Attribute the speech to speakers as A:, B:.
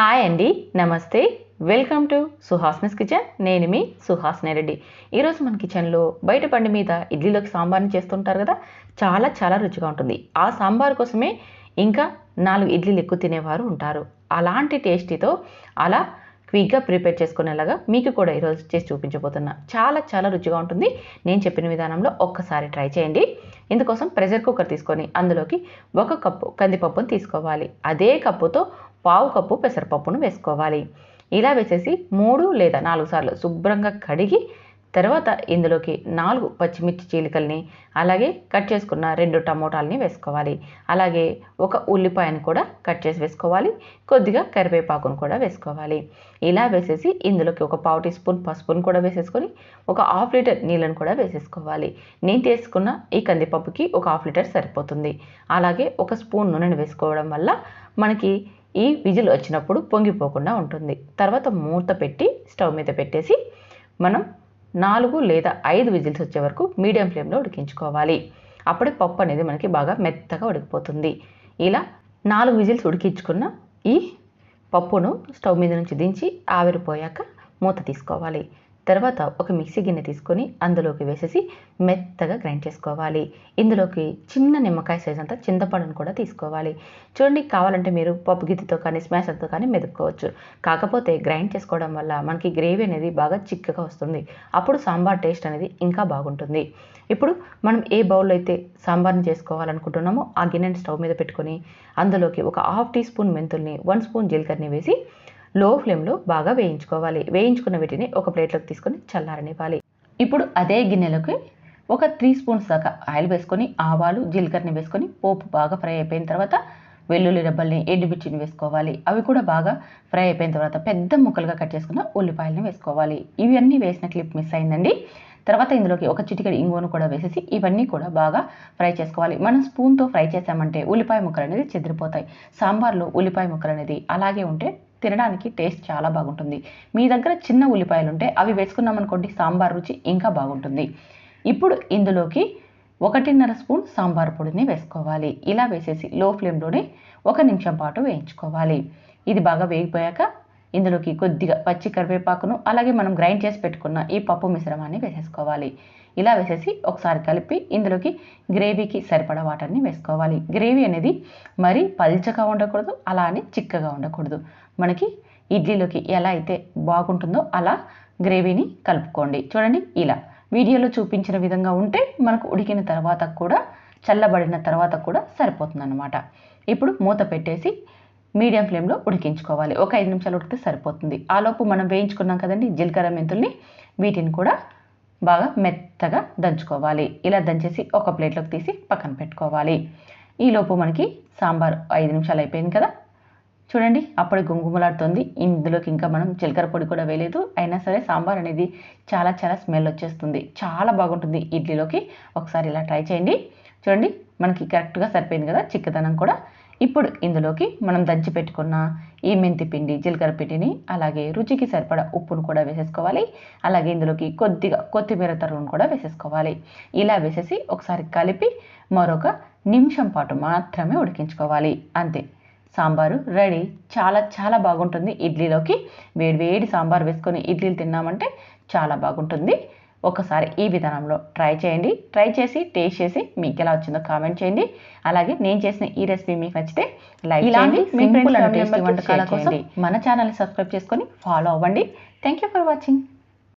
A: Hi అండి, నమస్తే. Welcome to Suhasini's kitchen. నేను మీ సుహాస్ని రెడ్డి. ఈరోజు మన కిచెన్లో బయట బండి మీద ఇడ్లీలోకి సాంబార్ని చేస్తుంటారు కదా, చాలా చాలా రుచిగా ఉంటుంది. ఆ సాంబార్ కోసమే ఇంకా 4 ఇడ్లీలు ఎక్కువ తినేవారు ఉంటారు. అలాంటి టేస్టీతో అలా క్విక్గా ప్రిపేర్ చేసుకునేలాగా మీకు కూడా ఈరోజు చేసి చూపించబోతున్నా. చాలా చాలా రుచిగా ఉంటుంది. నేను చెప్పిన విధానంలో ఒక్కసారి ట్రై చేయండి. ఇందుకోసం ప్రెషర్ కుక్కర్ తీసుకొని అందులోకి 1 కప్పు కందిపప్పును తీసుకోవాలి. అదే కప్పుతో 1/2 కప్పు పెసరపప్పును వేసుకోవాలి. ఇలా వేసేసి 3 లేదా 4 సార్లు శుభ్రంగా కడిగి తర్వాత ఇందులోకి 4 పచ్చిమిర్చి చీలికల్ని, అలాగే కట్ చేసుకున్న 2 టమోటాలని వేసుకోవాలి. అలాగే 1 ఉల్లిపాయను కూడా కట్ చేసి వేసుకోవాలి. కొద్దిగా కరివేపాకును కూడా వేసుకోవాలి. ఇలా వేసేసి ఇందులోకి 1/4 టీ స్పూన్ పసుపును కూడా వేసేసుకొని 1/2 లీటర్ నీళ్ళను కూడా వేసేసుకోవాలి. నేను తీసుకున్న ఈ కందిపప్పుకి 1/2 లీటర్ సరిపోతుంది. అలాగే 1 స్పూన్ నూనెను వేసుకోవడం వల్ల మనకి ఈ విజిల్ వచ్చినప్పుడు పొంగిపోకుండా ఉంటుంది. తర్వాత మూత పెట్టి స్టవ్ మీద పెట్టేసి మనం 4 లేదా 5 విజిల్స్ వచ్చే వరకు మీడియం ఫ్లేమ్లో ఉడికించుకోవాలి. అప్పుడే పప్పు అనేది మనకి బాగా మెత్తగా ఉడికిపోతుంది. ఇలా 4 విజిల్స్ ఉడికించుకున్న ఈ పప్పును స్టవ్ మీద నుంచి దించి ఆవిరిపోయాక మూత తీసుకోవాలి. తర్వాత ఒక మిక్సీ గిన్నె తీసుకొని అందులోకి వేసేసి మెత్తగా గ్రైండ్ చేసుకోవాలి. ఇందులోకి చిన్న నిమ్మకాయ సైజ్ అంతా చింతపండును కూడా తీసుకోవాలి. చూడండి, కావాలంటే మీరు పప్పు గిత్తితో కానీ స్మాషర్తో కానీ మెదుక్కోవచ్చు. కాకపోతే గ్రైండ్ చేసుకోవడం వల్ల మనకి గ్రేవీ అనేది బాగా చిక్కగా వస్తుంది. అప్పుడు సాంబార్ టేస్ట్ అనేది ఇంకా బాగుంటుంది. ఇప్పుడు మనం ఏ బౌల్లో అయితే సాంబార్ని చేసుకోవాలనుకుంటున్నామో ఆ గిన్నెని స్టవ్ మీద పెట్టుకొని అందులోకి 1/2 టీ స్పూన్ మెంతుల్ని, 1 స్పూన్ జీలకర్రని వేసి లో ఫ్లేమ్లో బాగా వేయించుకోవాలి. వేయించుకున్న వీటిని ఒక ప్లేట్లోకి తీసుకొని చల్లారనివ్వాలి. ఇప్పుడు అదే గిన్నెలోకి 3 స్పూన్స్ దాకా ఆయిల్ వేసుకొని ఆవాలు, జీలకర్రని వేసుకొని పోపు బాగా ఫ్రై అయిపోయిన తర్వాత వెల్లుల్లి రెబ్బల్ని, ఎండుమిర్చిని వేసుకోవాలి. అవి కూడా బాగా ఫ్రై అయిపోయిన తర్వాత పెద్ద ముక్కలుగా కట్ చేసుకున్న ఉల్లిపాయలని వేసుకోవాలి. ఇవన్నీ వేసిన క్లిప్ మిస్ అయిందండి. తర్వాత ఇందులోకి 1 చిటికెడు ఇంగువను కూడా వేసేసి ఇవన్నీ కూడా బాగా ఫ్రై చేసుకోవాలి. మనం స్పూన్తో ఫ్రై చేసామంటే ఉల్లిపాయ ముక్కలు అనేది చెదిరిపోతాయి. సాంబార్లో ఉల్లిపాయ ముక్కలు అనేది అలాగే ఉంటే తినడానికి టేస్ట్ చాలా బాగుంటుంది. మీ దగ్గర చిన్న ఉల్లిపాయలు ఉంటే అవి వేసుకున్నామనుకోండి, సాంబార్ రుచి ఇంకా బాగుంటుంది. ఇప్పుడు ఇందులోకి 1.5 స్పూన్ సాంబార్ పొడిని వేసుకోవాలి. ఇలా వేసేసి లో ఫ్లేమ్లోనే 1 నిమిషం పాటు వేయించుకోవాలి. ఇది బాగా వేగిపోయాక ఇందులోకి కొద్దిగా పచ్చి కరివేపాకును, అలాగే మనం గ్రైండ్ చేసి పెట్టుకున్న ఈ పప్పు మిశ్రమాన్ని వేసేసుకోవాలి. ఇలా వేసేసి ఒకసారి కలిపి ఇందులోకి గ్రేవీకి సరిపడా వాటర్ని వేసుకోవాలి. గ్రేవీ అనేది మరీ పల్చగా ఉండకూడదు, అలా అని చిక్కగా ఉండకూడదు. మనకి ఇడ్లీలోకి ఎలా అయితే బాగుంటుందో అలా గ్రేవీని కలుపుకోండి. చూడండి, ఇలా వీడియోలో చూపించిన విధంగా ఉంటే మనకు ఉడికిన తర్వాత కూడా, చల్లబడిన తర్వాత కూడా సరిపోతుందన్నమాట. ఇప్పుడు మూత పెట్టేసి మీడియం ఫ్లేమ్లో ఉడికించుకోవాలి. 5 నిమిషాలు ఉడికితే సరిపోతుంది. ఆలోపు మనం వేయించుకున్నాం కదండి జీలకర్ర మెంతుల్ని, వీటిని కూడా బాగా మెత్తగా దంచుకోవాలి. ఇలా దంచేసి ఒక ప్లేట్లోకి తీసి పక్కన పెట్టుకోవాలి. ఈలోపు మనకి సాంబార్ 5 నిమిషాలు అయిపోయింది కదా, చూడండి అప్పుడు గుమగుమలాడుతుంది. ఇందులోకి ఇంకా మనం జీలకర్ర పొడి కూడా వేయలేదు. అయినా సరే సాంబార్ అనేది చాలా చాలా స్మెల్ వచ్చేస్తుంది. చాలా బాగుంటుంది ఇడ్లీలోకి. ఒకసారి ఇలా ట్రై చేయండి. చూడండి, మనకి కరెక్ట్గా సరిపోయింది కదా చిక్కదనం కూడా. ఇప్పుడు ఇందులోకి మనం దంచి పెట్టుకున్న ఈ మెంతి పిండి, జీలకర్ర పిండిని, అలాగే రుచికి సరిపడా ఉప్పును కూడా వేసేసుకోవాలి. అలాగే ఇందులోకి కొద్దిగా కొత్తిమీర తరుగును కూడా వేసేసుకోవాలి. ఇలా వేసేసి ఒకసారి కలిపి మరొక నిమిషం పాటు మాత్రమే ఉడికించుకోవాలి. అంతే, సాంబారు రెడీ. చాలా చాలా బాగుంటుంది. ఇడ్లీలోకి వేడి సాంబార్ వేసుకొని ఇడ్లీలు తిన్నామంటే చాలా బాగుంటుంది. ఒకసారి ఈ విధానంలో ట్రై చేయండి. ట్రై చేసి టేస్ట్ చేసి మీకు ఎలా వచ్చిందో కామెంట్ చేయండి. అలాగే నేను చేసిన ఈ రెసిపీ మీకు నచ్చితే లైక్ చేయండి. సింపుల్ అండ్ టేస్టీ వంటకాల కోసం మన ఛానల్ని సబ్స్క్రైబ్ చేసుకొని ఫాలో అవ్వండి. Thank you for watching.